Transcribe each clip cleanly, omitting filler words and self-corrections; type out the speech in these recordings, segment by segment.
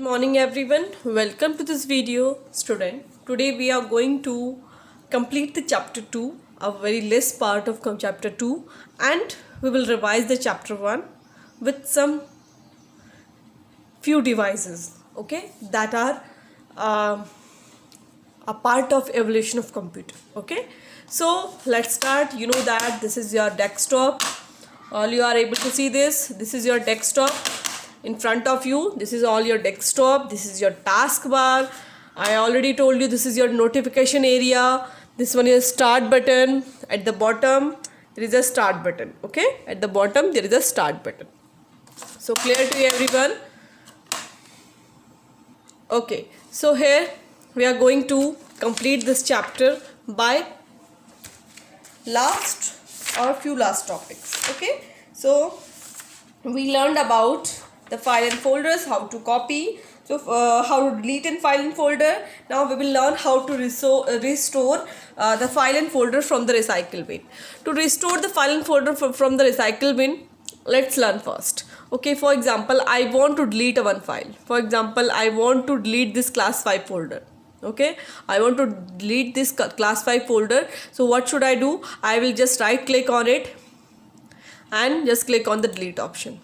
Morning everyone, welcome to this video student. Today we are going to complete the chapter 2, a very less part of chapter 2, and we will revise the chapter 1 with some few devices, okay, that are a part of evolution of computer, okay. So let's start. You know that this is your desktop. All you are able to see this is your desktop in front of you. This is all your desktop. This is your taskbar. I already told you this is your notification area. This one is start button. At the bottom there is a start button, okay. At the bottom there is a start button. So clear to everyone? Okay, so here we are going to complete this chapter by few last topics, okay. So we learned about the file and folders, how to copy, so how to delete in file and folder. Now we will learn how to restore the file and folder from the recycle bin. To restore the file and folder from the recycle bin, let's learn first. Okay, for example, I want to delete one file. For example, I want to delete this class 5 folder. Okay, I want to delete this class 5 folder. So what should I do? I will just right click on it and just click on the delete option.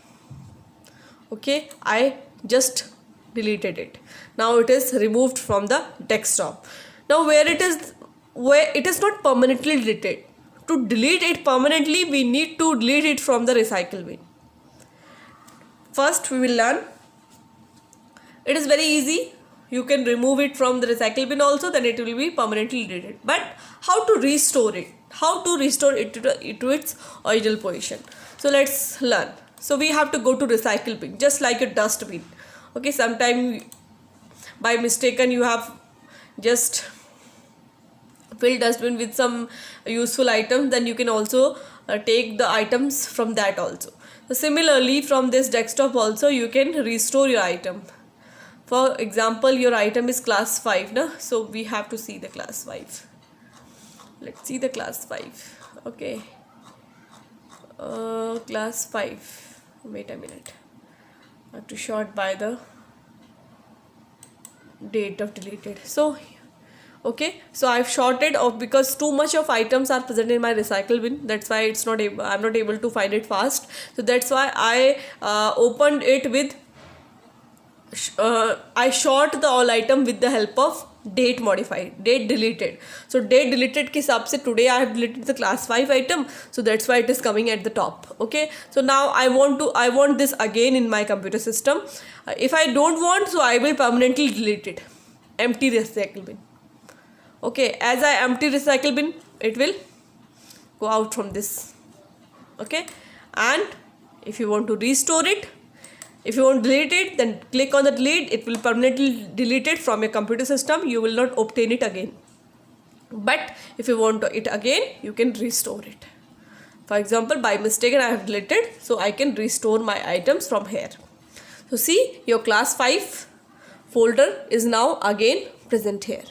Okay, I just deleted it. Now it is removed from the desktop. Now where it is not permanently deleted. To delete it permanently, we need to delete it from the recycle bin. First we will learn. It is very easy. You can remove it from the recycle bin also, then it will be permanently deleted. But how to restore it? How to restore it to its original position? So let's learn. So we have to go to recycle bin, just like a dustbin. Okay, sometime by mistaken you have just filled dustbin with some useful items, then you can also take the items from that also. So similarly, from this desktop also you can restore your item. For example, your item is class 5, na? So we have to see the class 5. Let's see the class 5. Okay, class 5. Wait a minute, I have to sort by the date of deleted. So okay, so I've sorted off because too much of items are present in my recycle bin. That's why I'm not able to find it fast. So that's why I opened it with I sort the all item with the help of date modified, date deleted. So date deleted के हिसाब से today I have deleted the class 5 item, so that's why it is coming at the top. Okay, so now I want this again in my computer system. If I don't want, so I will permanently delete it. Empty recycle bin. Okay, as I empty recycle bin, it will go out from this. Okay, and if you want to restore it, if you want to delete it, then click on the delete. It will permanently delete it from your computer system. You will not obtain it again. But if you want it again, you can restore it. For example, by mistake I have deleted, so I can restore my items from here. So see, your class 5 folder is now again present here.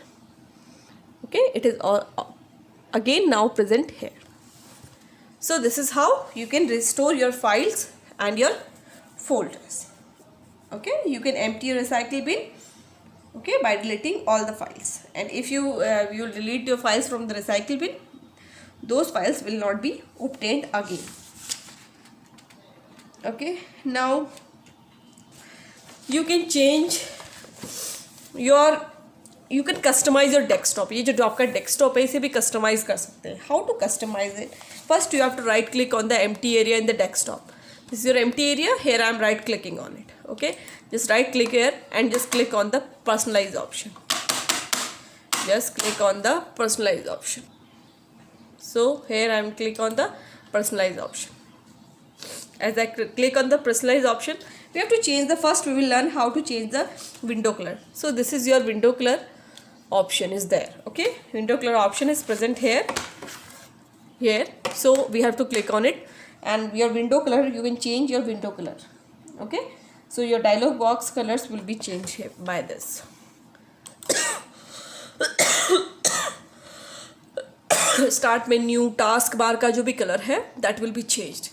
Okay, it is again now present here. So this is how you can restore your files and your folders. Okay, you can empty your recycle bin, okay, by deleting all the files. And if you delete your files from the recycle bin, those files will not be obtained again. Okay, now you can you can customize your desktop. ये जो आपका desktop है इसे भी customize कर सकते हैं. How to customize it? First you have to right click on the empty area in the desktop. This is your empty area. Here I am right clicking on it. Okay, just right click here and just click on the personalize option. Just click on the personalize option. So here I am click on the personalize option. As I click on the personalize option, we have to change the first. We will learn how to change the window color. So this is your window color option is there. Okay, window color option is present here. So we have to click on it. And your window color, you can change your window color. Okay, so your dialog box colors will be changed here by this. Start menu, taskbar का जो भी color है, that will be changed.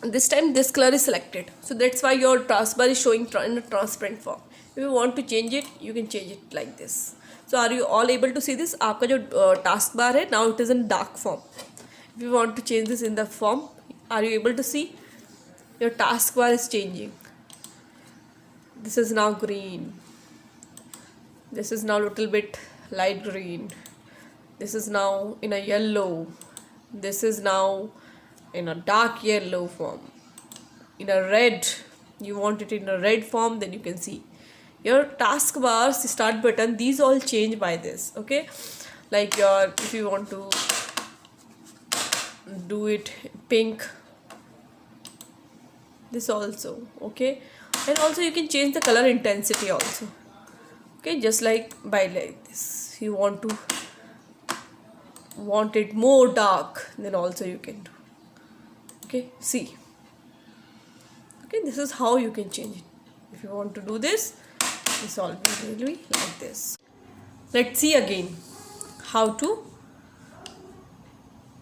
This time this color is selected, so that's why your taskbar is showing in a transparent form. If you want to change it, you can change it like this. So are you all able to see this? आपका जो task bar है, now it is in dark form. If you want to change this in the form, are you able to see? Your task bar is changing. This is now green. This is now little bit light green. This is now in a yellow. This is now in a dark yellow form. In a red, you want it in a red form, then you can see your taskbar start button, these all change by this. Okay, like your, if you want to do it pink, this also. Okay, and also you can change the color intensity also. Okay, just like by like this, you want it more dark, then also you can do. Okay, see. Okay, this is how you can change it. If you want to do this all will be like this. Let's see again how to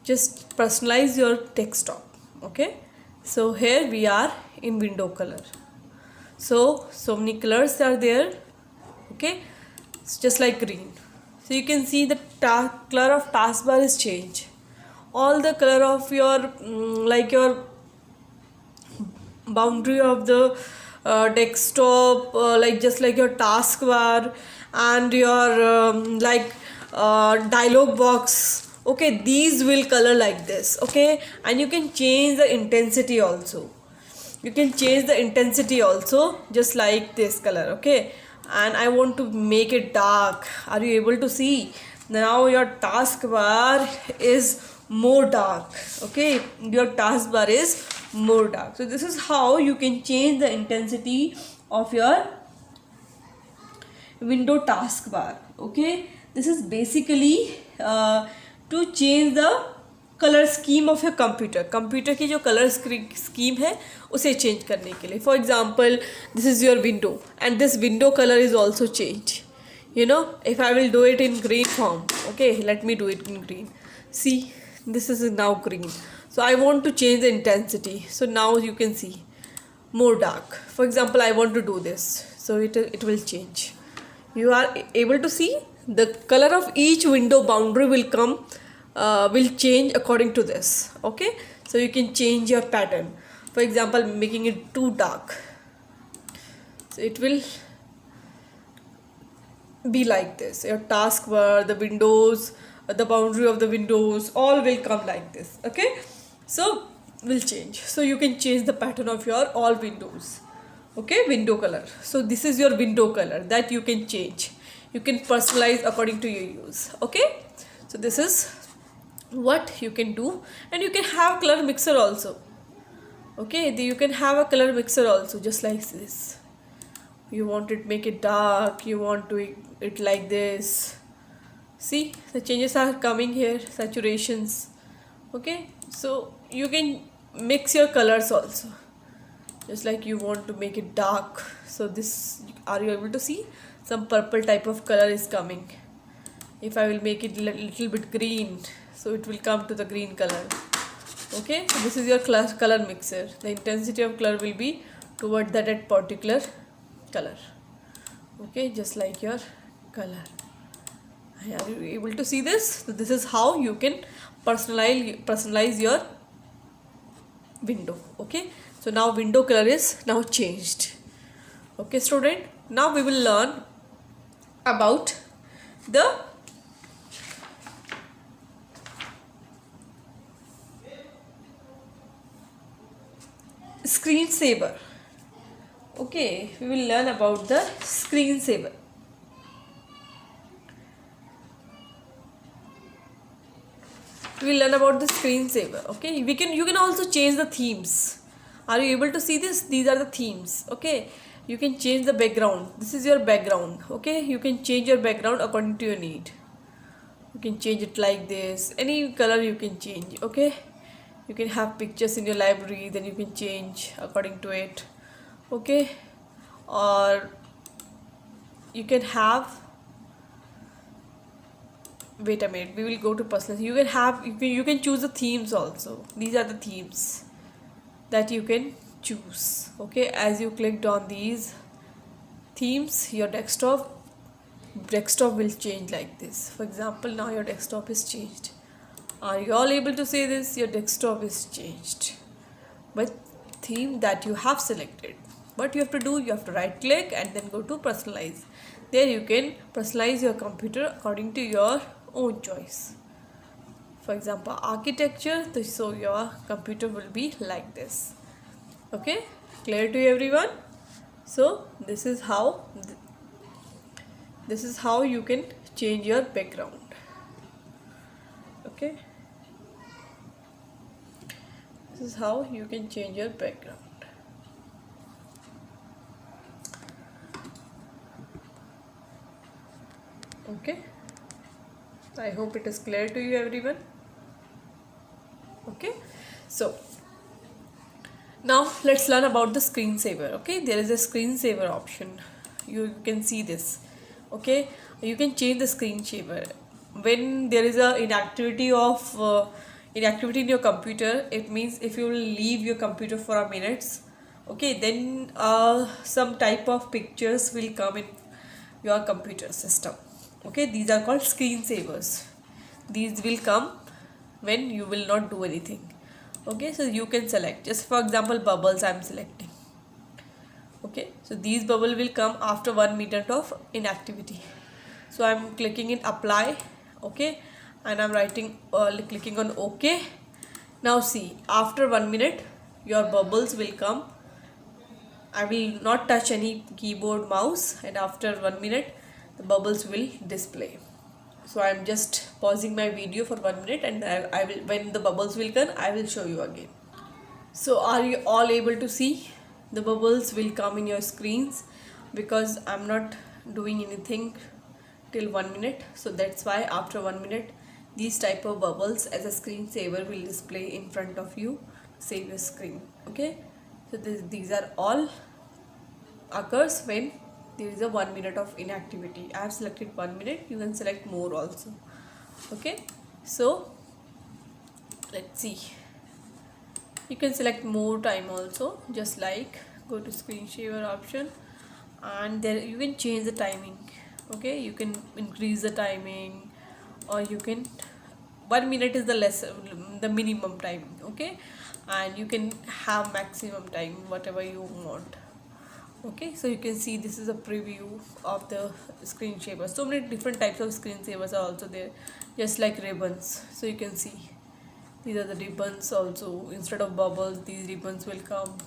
just personalize your desktop. Okay, so here we are in window color. So many colors are there. Okay, it's just like green. So you can see the color of taskbar is changed. All the color of your like your boundary of the desktop, like just like your taskbar and your dialog box. Okay, these will color like this. Okay, and you can change the intensity also. You can change the intensity also just like this color. Okay, and I want to make it dark. Are you able to see? Now your taskbar is more dark. Okay, your taskbar is more dark. So this is how you can change the intensity of your window taskbar. Okay, this is basically to change the color scheme of your computer. Computer की जो color scheme है उसे change करने के लिए. For example, this is your window and this window color is also changed. You know, if I will do it in green form. Okay, let me do it in green. See, this is now green. So I want to change the intensity. So now you can see more dark. For example, I want to do this. So it will change. You are able to see the color of each window boundary will change according to this. Okay, so you can change your pattern. For example, making it too dark. So it will be like this. Your taskbar, the windows, the boundary of the windows, all will come like this. Okay, so will change. So you can change the pattern of your all windows. Okay, window color. So this is your window color that you can change. You can personalize according to your use. Okay, so this is what you can do, and you can have color mixer also. Okay, you can have a color mixer also, just like this. You want it make it dark, you want to it like this. See, the changes are coming here, saturations. Okay, so you can mix your colors also, just like you want to make it dark. So this, are you able to see some purple type of color is coming? If I will make it little bit green, so it will come to the green color. Okay, so this is your color mixer. The intensity of color will be toward that particular color. Okay, just like your color. Are you able to see this? So this is how you can personalize your window. Okay, so now window color is now changed. Okay, student, now we will learn about the screensaver. Okay, we will learn about the screensaver. We will learn about the screensaver. Okay, you can also change the themes. Are you able to see this? These are the themes. Okay, you can change the background. This is your background. Okay, you can change your background according to your need. You can change it like this. Any color you can change. Okay, you can have pictures in your library, then you can change according to it. Okay, or you can have, wait a minute, we will go to personal. You can have, you can choose the themes also. These are the themes that you can choose. Okay, as you clicked on these themes, your desktop will change like this. For example, now your desktop is changed. Are you all able to see this? Your desktop is changed by theme that you have selected. What you have to do, you have to right click and then go to personalize. There you can personalize your computer according to your own choice. For example, architecture, so your computer will be like this. Okay, clear to everyone? So this is how you can change your background. Okay, this is how you can change your background. Okay, I hope it is clear to you everyone. Okay, so now let's learn about the screensaver. Okay, there is a screensaver option. You can see this. Okay, you can change the screensaver when there is a inactivity in your computer. It means if you will leave your computer for a minute, okay, then some type of pictures will come in your computer system. Okay, these are called screensavers. These will come when you will not do anything. Okay, so you can select, just for example, bubbles I am selecting. Okay, so these bubble will come after 1 minute of inactivity. So I am clicking in apply. Okay, and I am writing clicking on OK. Now see, after 1 minute your bubbles will come. I will not touch any keyboard, mouse, and after 1 minute the bubbles will display. So I am just pausing my video for 1 minute, and I will, when the bubbles will come, I will show you again. So are you all able to see? The bubbles will come in your screens because I'm not doing anything till 1 minute. So that's why after 1 minute these type of bubbles as a screensaver will display in front of you, save your screen. Okay, so these are all occurs when there is a 1 minute of inactivity. I have selected 1 minute, you can select more also. Okay, so let's see, you can select more time also, just like go to screensaver option and there you can change the timing. Okay, you can increase the timing, or you can 1 minute is the minimum time. Okay, and you can have maximum time, whatever you want. Okay, so you can see this is a preview of the screensaver. So many different types of screensavers are also there, just like ribbons. So you can see these are the ribbons also. Instead of bubbles, these ribbons will come,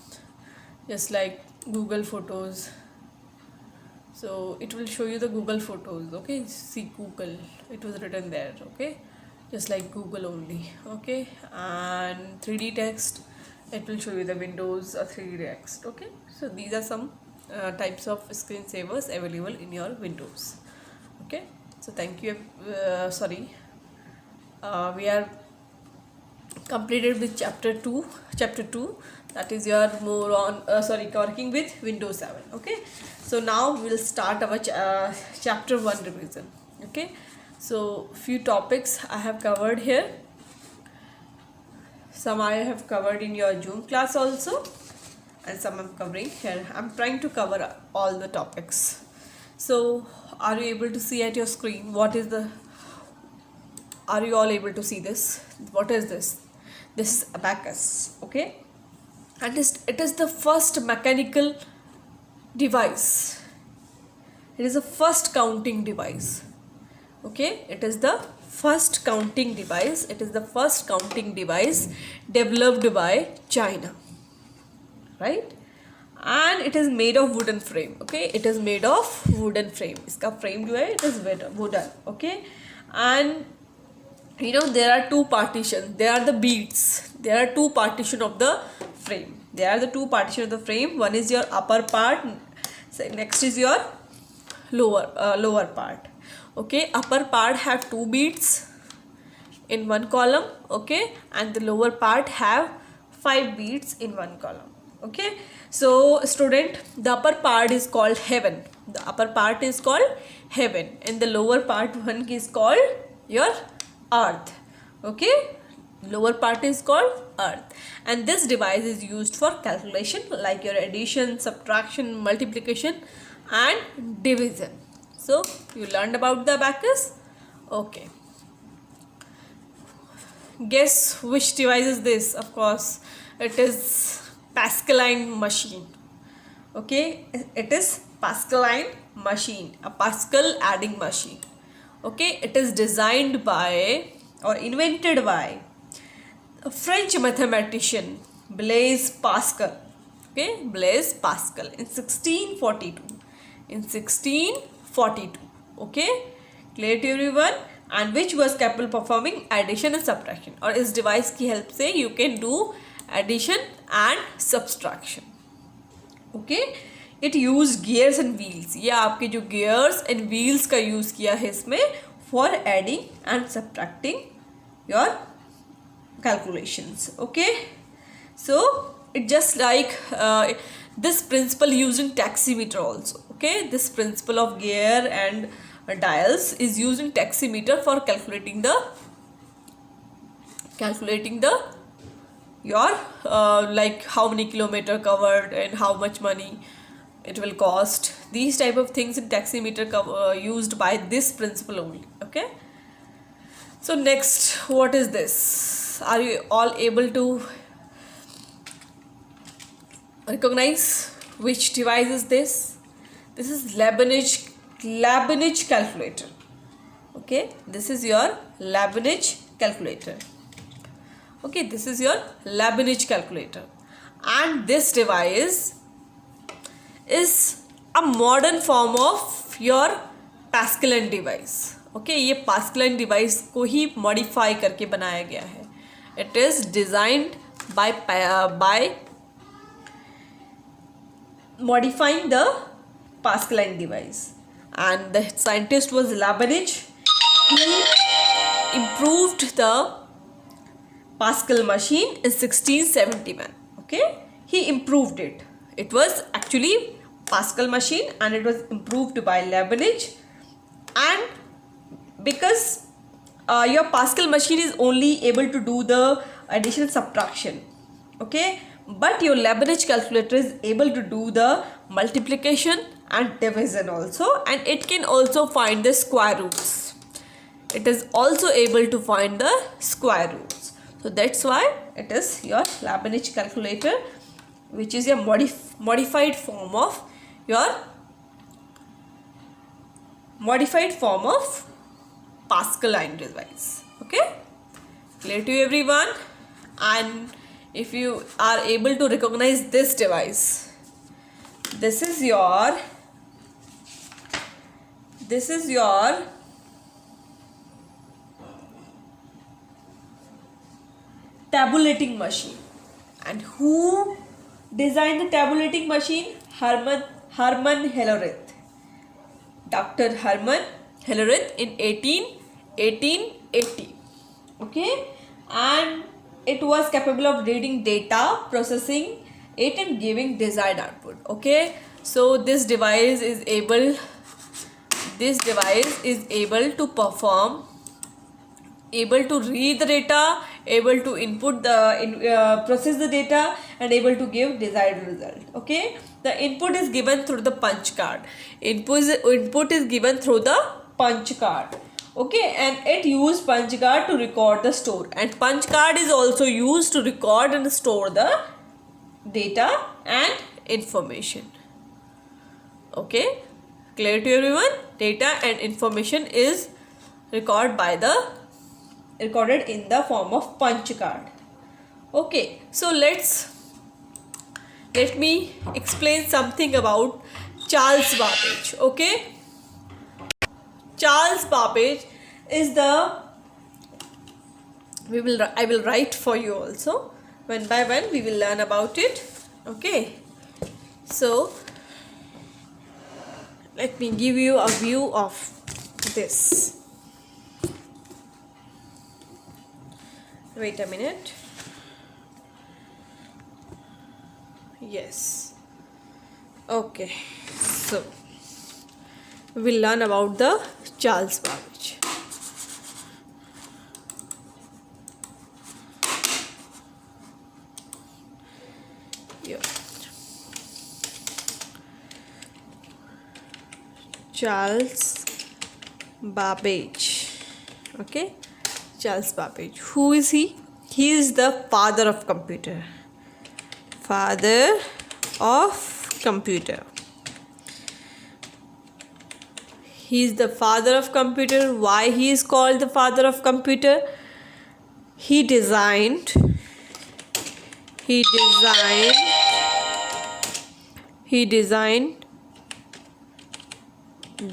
just like Google Photos. So it will show you the Google Photos. Okay, see Google, it was written there. Okay, just like Google only. Okay, and 3D text, it will show you the Windows 3D text. Okay, so these are some types of screensavers available in your Windows. Okay, so thank you. We are completed with chapter 2, that is your more on working with Windows 7. Okay, so now we'll start our chapter 1 revision. Okay, so few topics I have covered here, some I have covered in your Zoom class also, and some I'm covering here. I'm trying to cover all the topics. So are you able to see at your screen are you all able to see this? What is this? This is abacus. Okay, and it is the first mechanical device. It is the first counting device. Okay, it is the first counting device. It is the first counting device developed by China, right? And it is made of wooden frame. Okay, it is made of wooden frame. Iska frame जो है, it is wooden. Okay, and you know there are two partitions. There are the beads. There are two partition of the frame. There are the two partition of the frame. One is your upper part. Next is your lower part. Okay, upper part have two beads in one column. Okay, and the lower part have 5 beads in one column. Okay, so student, the upper part is called heaven. The upper part is called heaven, and the lower part one is called your earth. Okay, lower part is called earth, and this device is used for calculation like your addition, subtraction, multiplication, and division. So you learned about the abacus. Okay, guess which device is this? Of course it is Pascaline machine. Okay, it is Pascaline machine, a Pascal adding machine. Okay, it is designed by or invented by a French mathematician Blaise Pascal. Okay, Blaise Pascal in 1642. In 1642. Okay, clear to everyone? And which was capable of performing addition and subtraction. और इस device की help से you can do addition and subtraction. Okay, it used gears and wheels. ये आपके जो gears and wheels का use किया है इसमें for adding and subtracting your calculations. Okay, so it just like this principle used in taximeter also. Okay, this principle of gear and dials is used in taximeter for calculating the your like how many kilometer covered and how much money it will cost. These type of things in taximeter used by this principle only. Okay, so next, what is this? Are you all able to recognize which device is this? This is Leibniz calculator. Okay, this is your Leibniz calculator. Okay, this is your Leibniz calculator, and this device is a modern form of your Pascaline device. Okay, ये Pascaline device को ही modify करके बनाया गया है. It is designed by modifying the Pascaline device, and the scientist was Leibniz. He improved the Pascal machine in 1671. Okay, he improved it. It was actually Pascal machine and it was improved by Leibniz, and because your Pascal machine is only able to do the addition subtraction. Okay, but your Leibniz calculator is able to do the multiplication and division also, and it can also find the square roots. It is also able to find the square roots. So that's why it is your Leibniz calculator, which is a modified form of Pascaline device. Okay, clear to everyone? And if you are able to recognize this device, this is your tabulating machine. And who designed the tabulating machine? Hermann Hellerith. Dr. Hermann Hellerith in 1880. Okay, and it was capable of reading data, processing it and giving desired output. Okay, so this device is able to perform, able to read the data, able to input process the data, and able to give desired result. Okay, the input is given through the punch card. Input is given through the punch card. Okay, and it used punch card to record the store, and punch card is also used to record and store the data and information. Okay, clear to everyone? Data and information is recorded in the form of punch card. Okay, so let me explain something about Charles Babbage. Okay, Charles Babbage is I will write for you also. One by one we will learn about it. Okay, so let me give you a view of this. Wait a minute. Yes. Okay, so we'll learn about the Charles Babbage. Yeah. Charles Babbage. Okay, Charles Babbage. Who is he? He is the father of computer. Father of computer. He is the father of computer. Why he is called the father of computer? He designed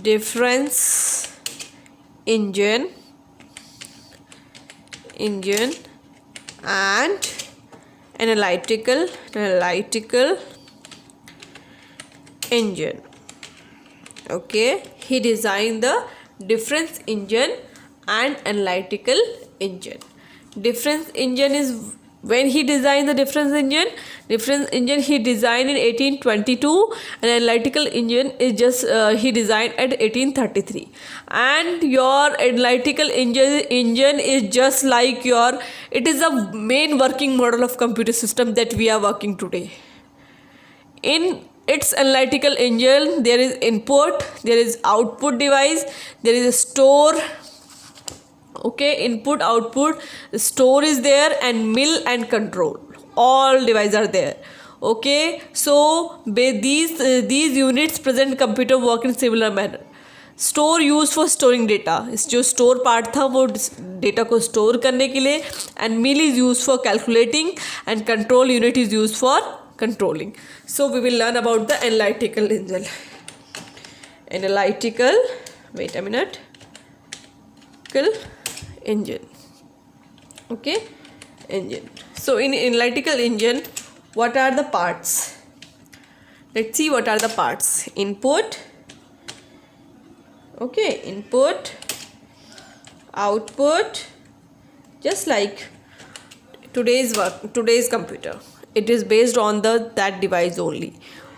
difference engine and analytical engine. Okay, he designed the difference engine and analytical engine. Difference engine is when he designed the difference engine he designed in 1822, and analytical engine is just he designed at 1833. And your analytical engine is just like it is a main working model of computer system that we are working today. In its analytical engine, there is input, there is output device, there is a store. Okay, input, output, store is there, and mill and control, all devices are there. Okay, so these units present computer work in similar manner. Store use for storing data, इस जो store part था वो data को store करने के लिए, and mill is use for calculating, and control unit is use for controlling. So we will learn about the analytical engine. Engine. Okay, engine. So in analytical engine, what are the parts? Let's see what are the parts. Input. Okay, input, output, just like today's computer. It is based on that device only.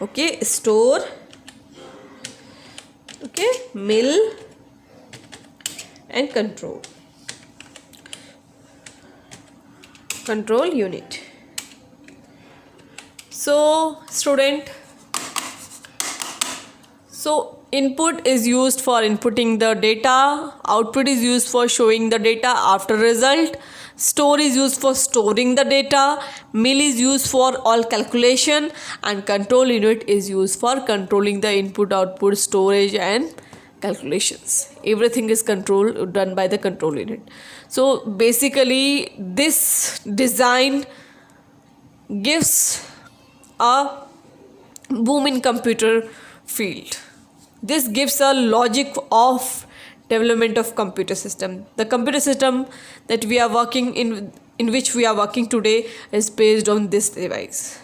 Okay, store. Okay, mill and control unit. So student, input is used for inputting the data, output is used for showing the data after result, store is used for storing the data, mill is used for all calculation, and control unit is used for controlling the input, output, storage and calculations. Everything is done by the control unit. So basically this design gives a boom in computer field. This gives a logic of development of computer system. The computer system that we are working in which we are working today is based on this device.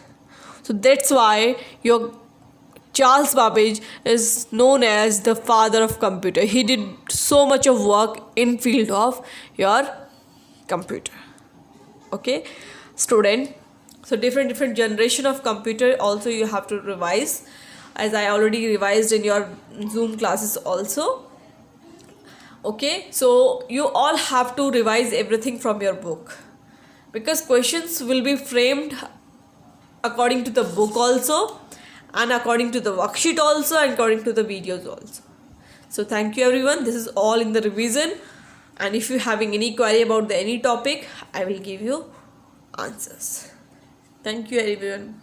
So that's why your Charles Babbage is known as the father of computer. He did so much of work in field of your computer. Okay, student. So different generation of computer also you have to revise, as I already revised in your Zoom classes also. Okay, so you all have to revise everything from your book, because questions will be framed according to the book also, and according to the worksheet also, and according to the videos also. So thank you everyone. This is all in the revision, and if you having any query about any topic, I will give you answers. Thank you everyone.